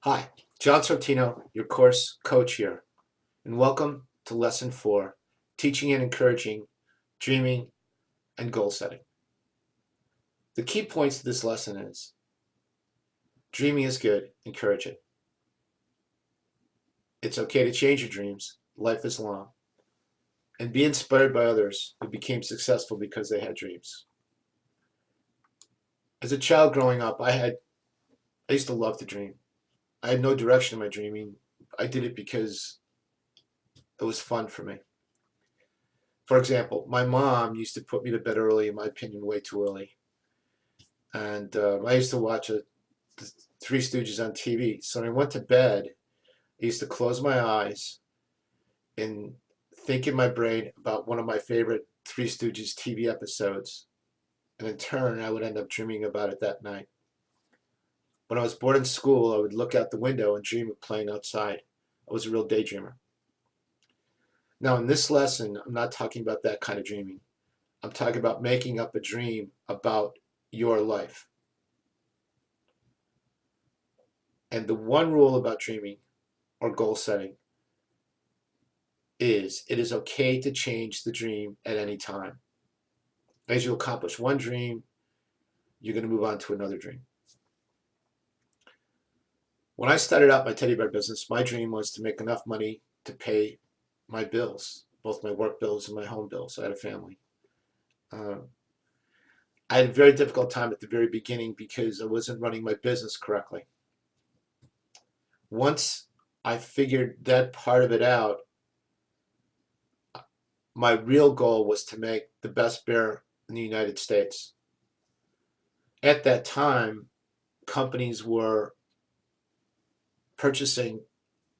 Hi, John Sortino, your course coach here, and welcome to Lesson 4, Teaching and Encouraging Dreaming and Goal Setting. The key points of this lesson is dreaming is good, encourage it. It's okay to change your dreams, life is long, and be inspired by others who became successful because they had dreams. As a child growing up, I used to love to dream. I had no direction in my dreaming. I did it because it was fun for me. For example, my mom used to put me to bed early, in my opinion, way too early. And I used to watch the Three Stooges on TV. So when I went to bed, I used to close my eyes and think in my brain about one of my favorite Three Stooges TV episodes. And in turn, I would end up dreaming about it that night. When I was bored in school, I would look out the window and dream of playing outside. I was a real daydreamer. Now, in this lesson, I'm not talking about that kind of dreaming. I'm talking about making up a dream about your life. And the one rule about dreaming or goal setting is it is okay to change the dream at any time. As you accomplish one dream, you're going to move on to another dream. When I started out my teddy bear business, my dream was to make enough money to pay my bills, both my work bills and my home bills. I had a family. I had a very difficult time at the very beginning because I wasn't running my business correctly. Once I figured that part of it out, my real goal was to make the best bear in the United States. At that time, companies were purchasing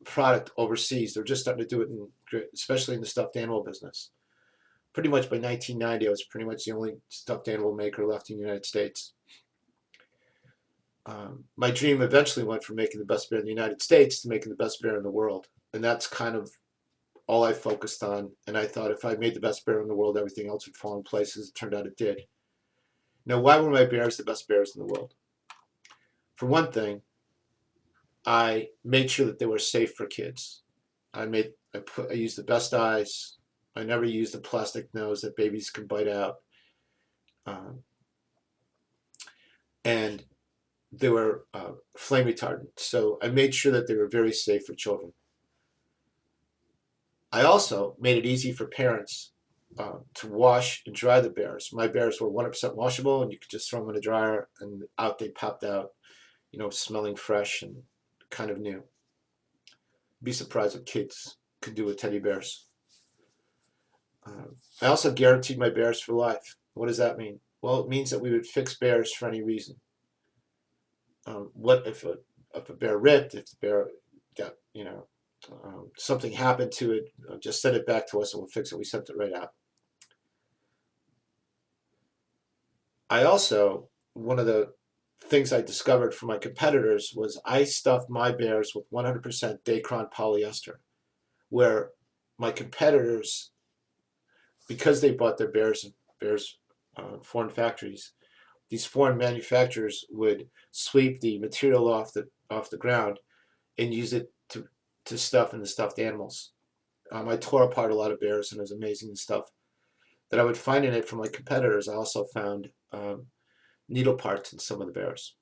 product overseas. They're just starting to do it, especially in the stuffed animal business. Pretty much by 1990, I was pretty much the only stuffed animal maker left in the United States. My dream eventually went from making the best bear in the United States to making the best bear in the world. And that's kind of all I focused on. And I thought if I made the best bear in the world, everything else would fall in place, as it turned out it did. Now, why were my bears the best bears in the world? For one thing, I made sure that they were safe for kids. I used the best eyes. I never used a plastic nose that babies can bite out. Um, and they were flame retardant. So I made sure that they were very safe for children. I also made it easy for parents to wash and dry the bears. My bears were 100% washable, and you could just throw them in a dryer, and out they popped out, smelling fresh and kind of new. Be surprised what kids could do with teddy bears. I also guaranteed my bears for life. What does that mean? Well, it means that we would fix bears for any reason. What if a bear ripped? If the bear got something happened to it? Just send it back to us and we'll fix it. We sent it right out. I also one of the things I discovered from my competitors was I stuffed my bears with 100% Dacron polyester, where my competitors, because they bought their bears foreign factories, these foreign manufacturers would sweep the material off the ground and use it to stuff in the stuffed animals. I tore apart a lot of bears, and it was amazing stuff that I would find in it from my competitors. I also found needle parts in some of the bears.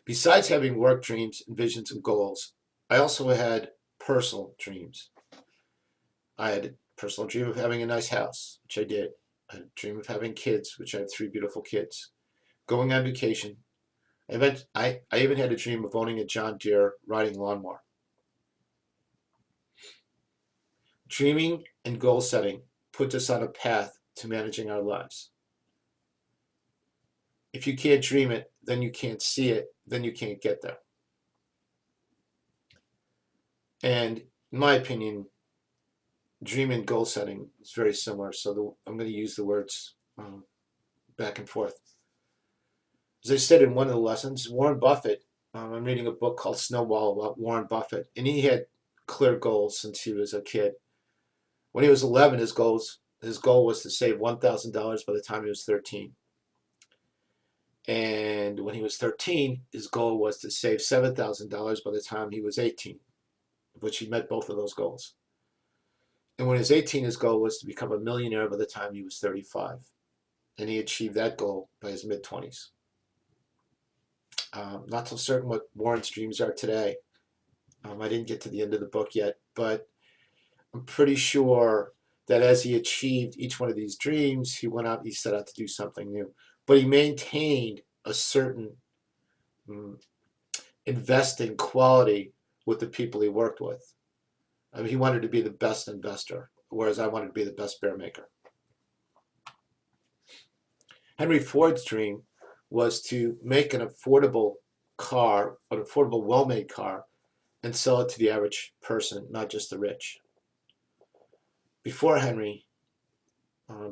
Besides having work dreams and visions and goals, I also had personal dreams. I had a personal dream of having a nice house, which I did. I had a dream of having kids, which I have three beautiful kids. Going on vacation. I even had a dream of owning a John Deere riding lawnmower. Dreaming and goal setting puts us on a path to managing our lives. If you can't dream it, then you can't see it, then you can't get there. And in my opinion, dream and goal setting is very similar. So I'm going to use the words back and forth. As I said in one of the lessons, Warren Buffett, I'm reading a book called Snowball about Warren Buffett, and he had clear goals since he was a kid. When he was 11, his goal was to save $1,000 by the time he was 13. And when he was 13, his goal was to save $7,000 by the time he was 18, which he met both of those goals. And when he was 18, his goal was to become a millionaire by the time he was 35. And he achieved that goal by his mid-20s. Not so certain what Warren's dreams are today. I didn't get to the end of the book yet, but I'm pretty sure that as he achieved each one of these dreams, he set out to do something new. But he maintained a certain investing quality with the people he worked with. I mean, he wanted to be the best investor, whereas I wanted to be the best bear maker. Henry Ford's dream was to make an affordable car, an affordable, well-made car, and sell it to the average person, not just the rich. Before Henry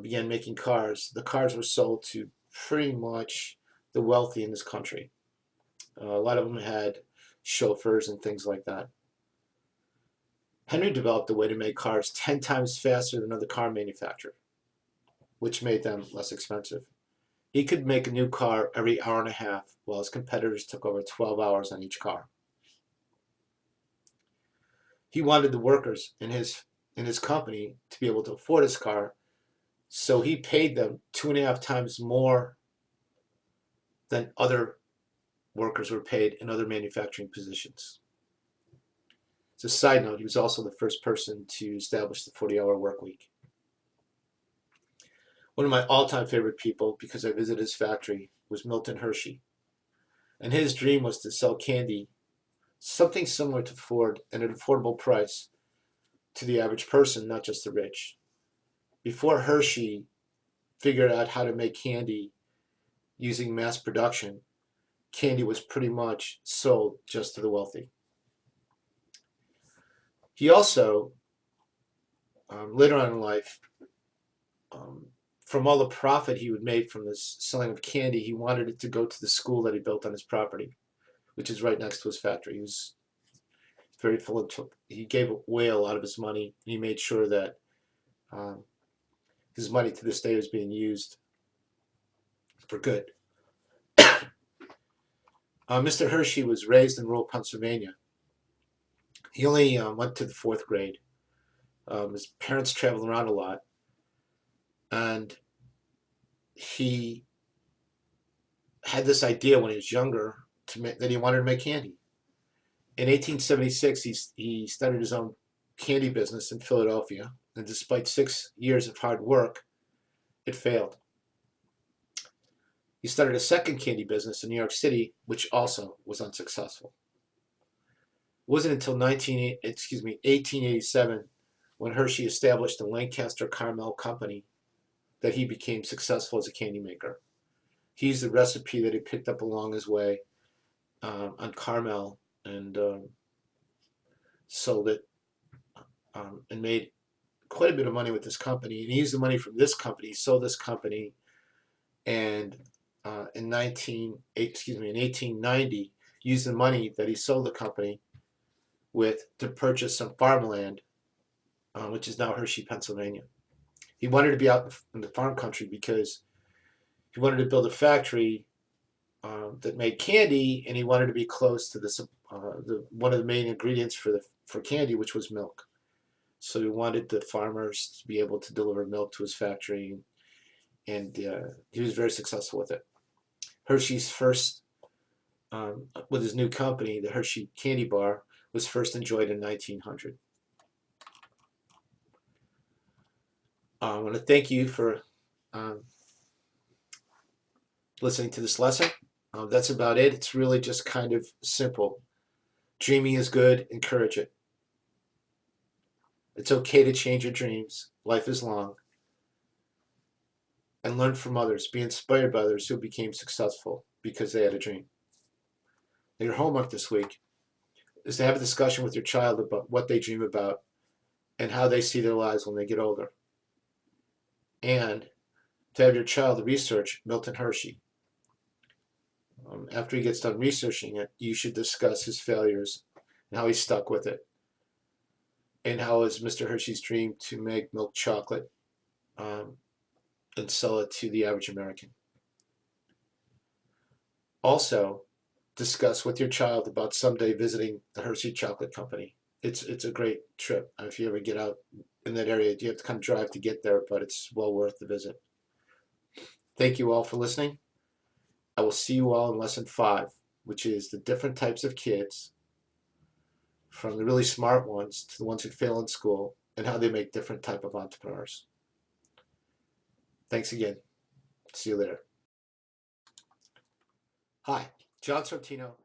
began making cars, the cars were sold to pretty much the wealthy in this country. A lot of them had chauffeurs and things like that. Henry developed a way to make cars 10 times faster than other car manufacturers, which made them less expensive. He could make a new car every hour and a half, while his competitors took over 12 hours on each car. He wanted the workers in his company to be able to afford his car, so he paid them 2.5 times more than other workers were paid in other manufacturing positions. As a side note, he was also the first person to establish the 40-hour work week. One of my all-time favorite people, because I visited his factory, was Milton Hershey. And his dream was to sell candy, something similar to Ford, at an affordable price to the average person, not just the rich. Before Hershey figured out how to make candy using mass production, candy was pretty much sold just to the wealthy. He also, later on in life, from all the profit he would make from this selling of candy, he wanted it to go to the school that he built on his property, which is right next to his factory. He was very philanthropic. He gave away a lot of his money. He made sure that his money to this day is being used for good. Mr. Hershey was raised in rural Pennsylvania. He only went to the 4th grade. His parents traveled around a lot, and he had this idea when he was younger that he wanted to make candy. In 1876, he started his own candy business in Philadelphia, and despite 6 years of hard work, it failed. He started a second candy business in New York City, which also was unsuccessful. It wasn't until 1887, when Hershey established the Lancaster Caramel Company, that he became successful as a candy maker. He used the recipe that he picked up along his way on caramel and sold it and made quite a bit of money with this company. And he used the money from this company, sold this company, and in 1890, used the money that he sold the company with to purchase some farmland, which is now Hershey, Pennsylvania. He wanted to be out in the farm country because he wanted to build a factory that made candy, and he wanted to be close to one of the main ingredients for candy, which was milk. So he wanted the farmers to be able to deliver milk to his factory, and he was very successful with it. Hershey's first, with his new company, the Hershey Candy Bar, was first enjoyed in 1900. I want to thank you for listening to this lesson. That's about it. It's really just kind of simple. Dreaming is good. Encourage it. It's okay to change your dreams. Life is long. And learn from others. Be inspired by others who became successful because they had a dream. Now, your homework this week is to have a discussion with your child about what they dream about and how they see their lives when they get older. And to have your child research Milton Hershey. After he gets done researching it, you should discuss his failures and how he stuck with it. And how is Mr. Hershey's dream to make milk chocolate and sell it to the average American. Also, discuss with your child about someday visiting the Hershey Chocolate Company. It's a great trip. If you ever get out in that area, you have to kind of drive to get there, but it's well worth the visit. Thank you all for listening. I will see you all in lesson 5, which is the different types of kids, from the really smart ones to the ones who fail in school, and how they make different type of entrepreneurs. Thanks again. See you later. Hi, John Sortino.